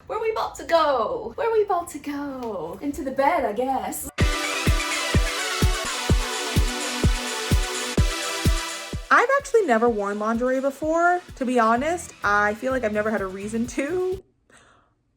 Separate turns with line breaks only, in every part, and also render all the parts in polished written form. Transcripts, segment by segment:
Where are we about to go? Where are we about to go? Into the bed, I guess.
I've actually never worn lingerie before, to be honest. I feel like I've never had a reason to.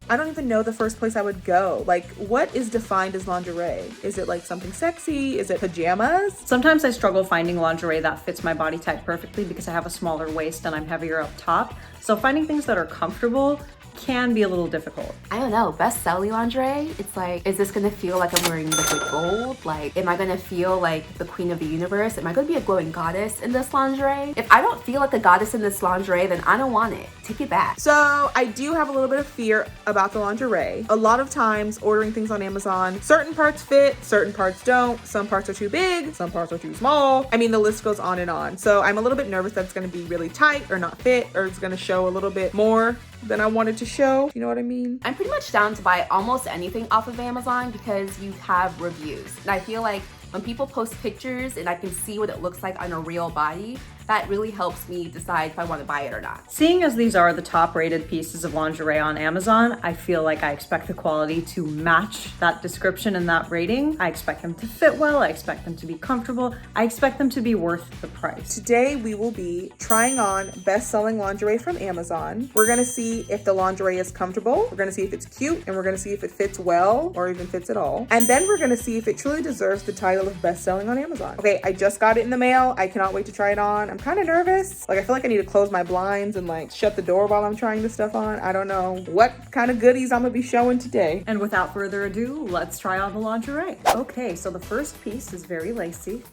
I don't even know the first place I would go. Like, what is defined as lingerie? Is it like something sexy? Is it pajamas?
Sometimes I struggle finding lingerie that fits my body type perfectly because I have a smaller waist and I'm heavier up top. So finding things that are comfortable can be a little difficult.
I don't know, best-selling lingerie, it's like, is this gonna feel like I'm wearing liquid gold? Like, am I gonna feel like the queen of the universe? Am I gonna be a glowing goddess in this lingerie? If I don't feel like a goddess in this lingerie, then I don't want it. Take it back.
So I do have a little bit of fear about the lingerie. A lot of times ordering things on Amazon, certain parts fit, certain parts don't. Some parts are too big, some parts are too small. I mean, the list goes on and on. So I'm a little bit nervous that it's gonna be really tight or not fit, or it's gonna show a little bit more than I wanted to show. You know what I mean?
I'm pretty much down to buy almost anything off of Amazon because you have reviews. And I feel like when people post pictures and I can see what it looks like on a real body, that really helps me decide if I want to buy it or not.
Seeing as these are the top rated pieces of lingerie on Amazon, I feel like I expect the quality to match that description and that rating. I expect them to fit well. I expect them to be comfortable. I expect them to be worth the price.
Today we will be trying on best-selling lingerie from Amazon. We're gonna see if the lingerie is comfortable. We're gonna see if it's cute, and we're gonna see if it fits well or even fits at all. And then we're gonna see if it truly deserves the title of best-selling on Amazon. Okay, I just got it in the mail. I cannot wait to try it on. I'm kind of nervous. Like, I feel like I need to close my blinds and like shut the door while I'm trying this stuff on. I don't know what kind of goodies I'm gonna be showing today.
And without further ado, let's try on the lingerie. Okay, so the first piece is very lacy.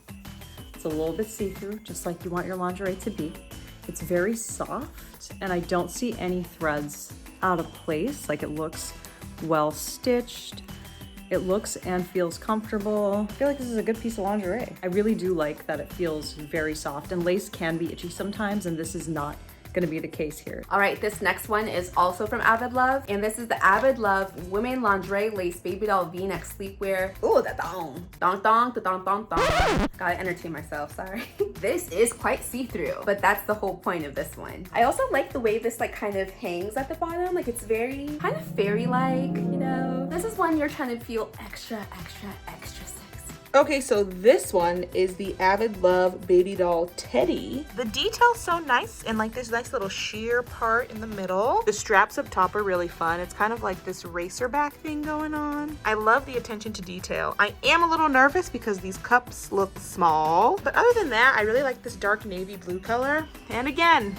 It's a little bit see-through, just like you want your lingerie to be. It's very soft, and I don't see any threads out of place. Like, it looks well stitched. It looks and feels comfortable. I feel like this is a good piece of lingerie. I really do like that it feels very soft, and lace can be itchy sometimes, and this is not gonna be the case here.
All right, this next one is also from Avid Love, and this is the Avid Love Women Lingerie Lace Baby Doll V-Neck Sleepwear. Ooh, that dong. Dong, dong, da, dong, dong, dong. Gotta entertain myself, sorry. This is quite see-through, but that's the whole point of this one. I also like the way this like kind of hangs at the bottom. Like, it's very kind of fairy-like, you know? This is when you're trying to feel extra, extra, extra sexy.
Okay, so this one is the Avid Love Baby Doll Teddy. The detail's so nice, and like this nice little sheer part in the middle. The straps up top are really fun. It's kind of like this racer back thing going on. I love the attention to detail. I am a little nervous because these cups look small, but other than that, I really like this dark navy blue color. And again,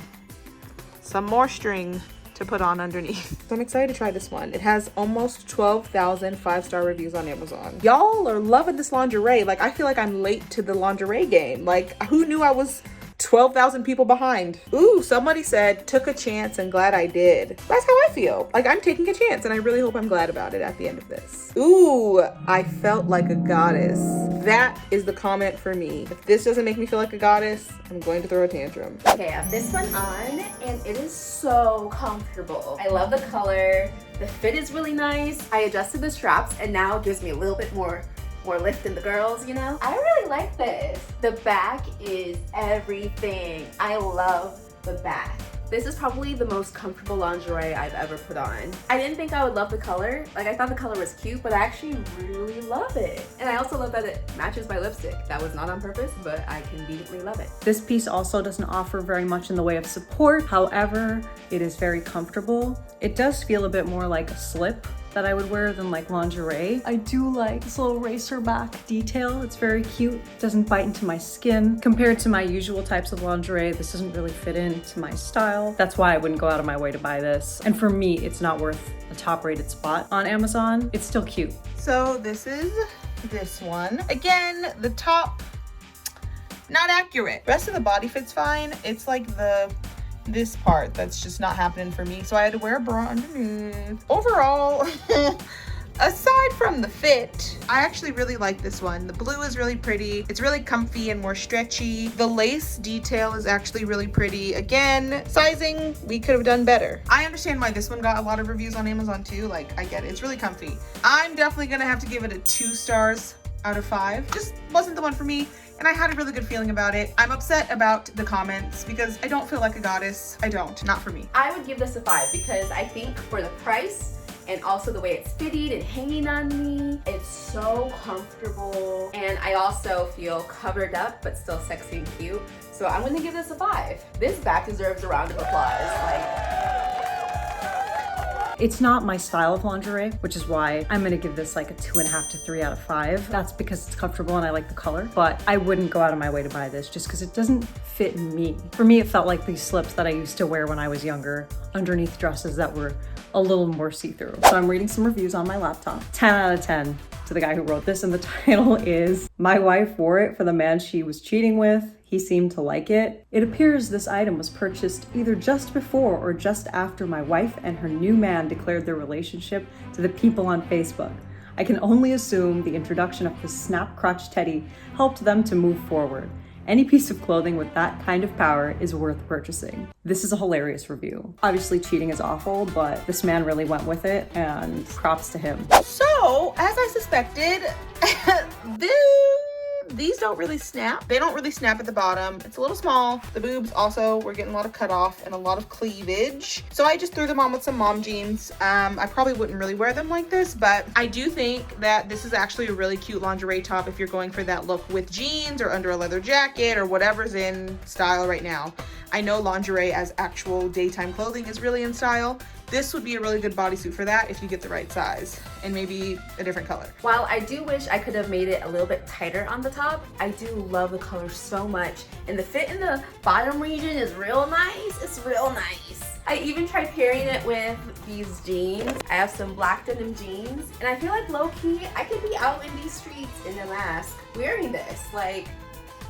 some more string to put on underneath. So I'm excited to try this one. It has almost 12,000 5-star reviews on Amazon. Y'all are loving this lingerie. Like, I feel like I'm late to the lingerie game. Like, who knew I was 12,000 people behind? Ooh, somebody said, took a chance and glad I did. That's how I feel. Like, I'm taking a chance, and I really hope I'm glad about it at the end of this. Ooh, I felt like a goddess. That is the comment for me. If this doesn't make me feel like a goddess, I'm going to throw a tantrum.
Okay, I have this one on, and it is so comfortable. I love the color. The fit is really nice. I adjusted the straps, and now it gives me a little bit more lift in the girls, you know? I really like this. The back is everything. I love the back. This is probably the most comfortable lingerie I've ever put on. I didn't think I would love the color. Like, I thought the color was cute, but I actually really love it. And I also love that it matches my lipstick. That was not on purpose, but I conveniently love it.
This piece also doesn't offer very much in the way of support. However, it is very comfortable. It does feel a bit more like a slip that I would wear than like lingerie. I do like this little racer back detail. It's very cute. It doesn't bite into my skin. Compared to my usual types of lingerie, this doesn't really fit into my style. That's why I wouldn't go out of my way to buy this. And for me, it's not worth a top rated spot on Amazon. It's still cute.
So this is this one. Again, the top, not accurate. Rest of the body fits fine. It's like this part that's just not happening for me, so I had to wear a bra underneath. Overall, aside from the fit, I actually really like this one. The blue is really pretty. It's really comfy and more stretchy. The lace detail is actually really pretty. Again, sizing, we could have done better. I understand why this one got a lot of reviews on Amazon too. Like, I get it. It's really comfy. I'm definitely gonna have to give it a 2 stars out of 5. Just wasn't the one for me, and I had a really good feeling about it. I'm upset about the comments because I don't feel like a goddess. I don't, not for me.
I would give this a 5 because I think for the price and also the way it's fitted and hanging on me. It's so comfortable, and I also feel covered up but still sexy and cute. So I'm gonna give this a 5. This back deserves a round of applause.
It's not my style of lingerie, which is why I'm gonna give this like a 2.5 to 3 out of 5. That's because it's comfortable and I like the color, but I wouldn't go out of my way to buy this just because it doesn't fit me. For me, it felt like these slips that I used to wear when I was younger underneath dresses that were a little more see-through. So I'm reading some reviews on my laptop. 10 out of 10 to the guy who wrote this, and the title is, "My wife wore it for the man she was cheating with. He seemed to like it. It appears this item was purchased either just before or just after my wife and her new man declared their relationship to the people on Facebook. I can only assume the introduction of the snap crotch teddy helped them to move forward. Any piece of clothing with that kind of power is worth purchasing." This is a hilarious review. Obviously cheating is awful, but this man really went with it, and props to him.
So, as I suspected, these don't really snap. They don't really snap at the bottom. It's a little small. The boobs also, we're getting a lot of cut off and a lot of cleavage. So I just threw them on with some mom jeans. I probably wouldn't really wear them like this, but I do think that this is actually a really cute lingerie top if you're going for that look with jeans or under a leather jacket or whatever's in style right now. I know lingerie as actual daytime clothing is really in style. This would be a really good bodysuit for that if you get the right size and maybe a different color.
While I do wish I could have made it a little bit tighter on the top, I do love the color so much. And the fit in the bottom region is real nice. It's real nice. I even tried pairing it with these jeans. I have some black denim jeans, and I feel like low-key, I could be out in these streets in a mask wearing this. Like,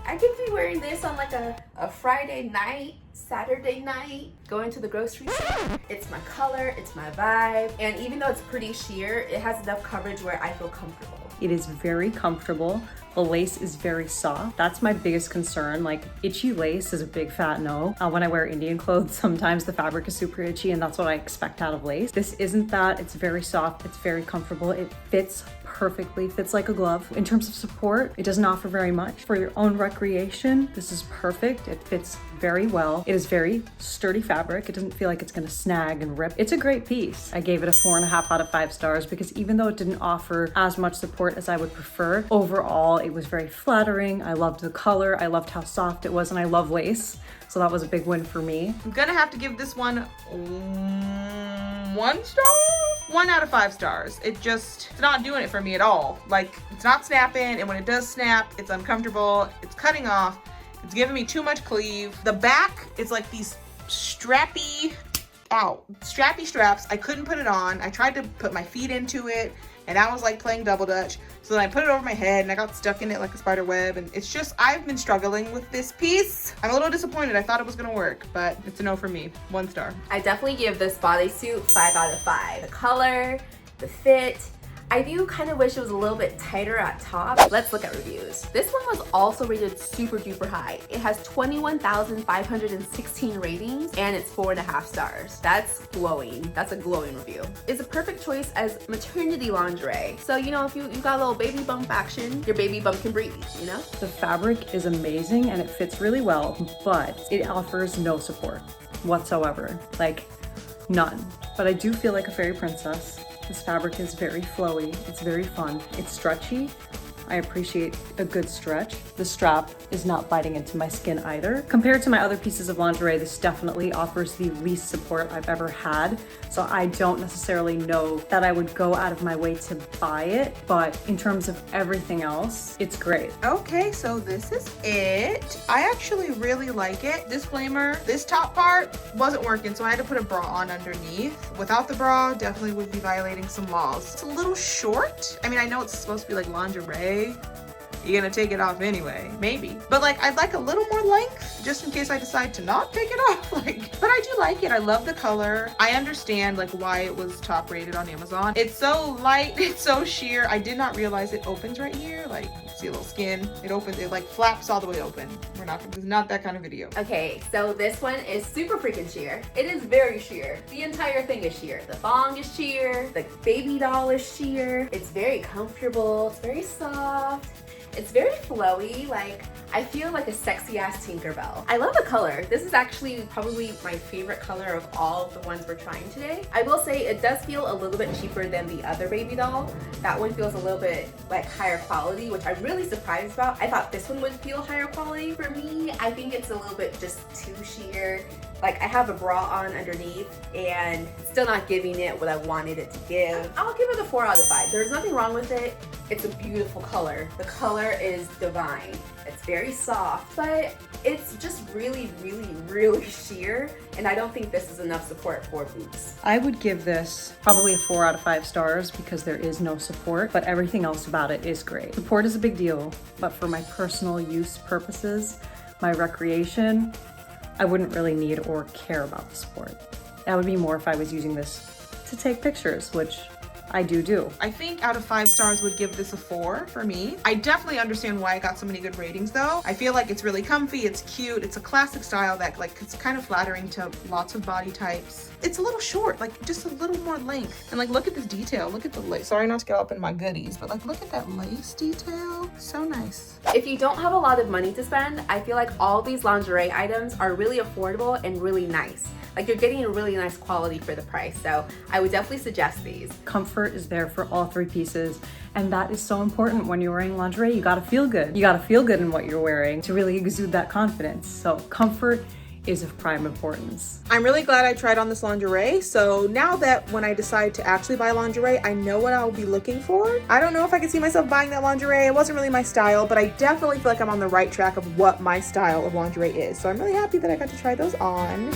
I could be wearing this on like a Friday night, Saturday night, going to the grocery store. It's my color, it's my vibe, and even though it's pretty sheer, it has enough coverage where I feel comfortable.
It is very comfortable. The lace is very soft. That's my biggest concern. Like, itchy lace is a big fat no. When I wear Indian clothes, sometimes the fabric is super itchy, and that's what I expect out of lace. This isn't that. It's very soft. It's very comfortable. It fits perfectly, fits like a glove. In terms of support, it doesn't offer very much. For your own recreation, this is perfect. It fits very well. It is very sturdy fabric. It doesn't feel like it's gonna snag and rip. It's a great piece. I gave it a 4.5 out of 5 stars because even though it didn't offer as much support as I would prefer, overall it was very flattering. I loved the color. I loved how soft it was, and I love lace. So that was a big win for me.
I'm gonna have to give this one 1 star? 1 out of 5 stars. It's not doing it for me at all. Like, it's not snapping, and when it does snap, it's uncomfortable, it's cutting off, it's giving me too much cleave. The back is like these strappy straps. I couldn't put it on. I tried to put my feet into it, and I was like playing double dutch. So then I put it over my head and I got stuck in it like a spider web, and it's just, I've been struggling with this piece. I'm a little disappointed. I thought it was gonna work, but it's a no for me. 1 star.
I definitely give this bodysuit 5 out of 5. The color, the fit. I do kind of wish it was a little bit tighter at top. Let's look at reviews. This one was also rated super duper high. It has 21,516 ratings, and it's 4.5 stars. That's glowing. That's a glowing review. It's a perfect choice as maternity lingerie. So, you know, if you got a little baby bump action, your baby bump can breathe, you know?
The fabric is amazing and it fits really well, but it offers no support whatsoever. Like, none. But I do feel like a fairy princess. This fabric is very flowy, it's very fun, it's stretchy. I appreciate a good stretch. The strap is not biting into my skin either. Compared to my other pieces of lingerie, this definitely offers the least support I've ever had. So I don't necessarily know that I would go out of my way to buy it, but in terms of everything else, it's great.
Okay, so this is it. I actually really like it. Disclaimer, this top part wasn't working, so I had to put a bra on underneath. Without the bra, definitely would be violating some laws. It's a little short. I mean, I know it's supposed to be like lingerie. You're gonna take it off anyway, maybe. But like, I'd like a little more length just in case I decide to not take it off. Like, but I do like it. I love the color. I understand like why it was top rated on Amazon. It's so light, it's so sheer. I did not realize it opens right here. Like, you see a little skin. It opens, it like flaps all the way open. This is not that kind of video.
Okay, so this one is super freaking sheer. It is very sheer. The entire thing is sheer. The thong is sheer. The baby doll is sheer. It's very comfortable. It's very soft. It's very flowy. Like, I feel like a sexy ass Tinkerbell. I love the color. This is actually probably my favorite color of all of the ones we're trying today. I will say it does feel a little bit cheaper than the other baby doll. That one feels a little bit like higher quality, which I'm really surprised about. I thought this one would feel higher quality. For me, I think it's a little bit just too sheer. Like I have a bra on underneath and still not giving it what I wanted it to give. I'll give it a 4 out of 5. There's nothing wrong with it. It's a beautiful color. The color is divine. It's very soft, but it's just really, really, really sheer. And I don't think this is enough support for boobs.
I would give this probably a 4 out of 5 stars because there is no support, but everything else about it is great. Support is a big deal, but for my personal use purposes, my recreation, I wouldn't really need or care about the support. That would be more if I was using this to take pictures, which I do.
I think out of 5 stars would give this a 4 for me. I definitely understand why I got so many good ratings though. I feel like it's really comfy, it's cute, it's a classic style that like it's kind of flattering to lots of body types. It's a little short, like just a little more length. And like look at this detail, look at the lace. Sorry not to get up in my goodies, but like look at that lace detail. So nice.
If you don't have a lot of money to spend, I feel like all these lingerie items are really affordable and really nice. Like you're getting a really nice quality for the price. So I would definitely suggest these.
Comfort is there for all 3 pieces. And that is so important when you're wearing lingerie. You gotta feel good. You gotta feel good in what you're wearing to really exude that confidence. So comfort is of prime importance.
I'm really glad I tried on this lingerie. So now that when I decide to actually buy lingerie, I know what I'll be looking for. I don't know if I can see myself buying that lingerie. It wasn't really my style, but I definitely feel like I'm on the right track of what my style of lingerie is. So I'm really happy that I got to try those on.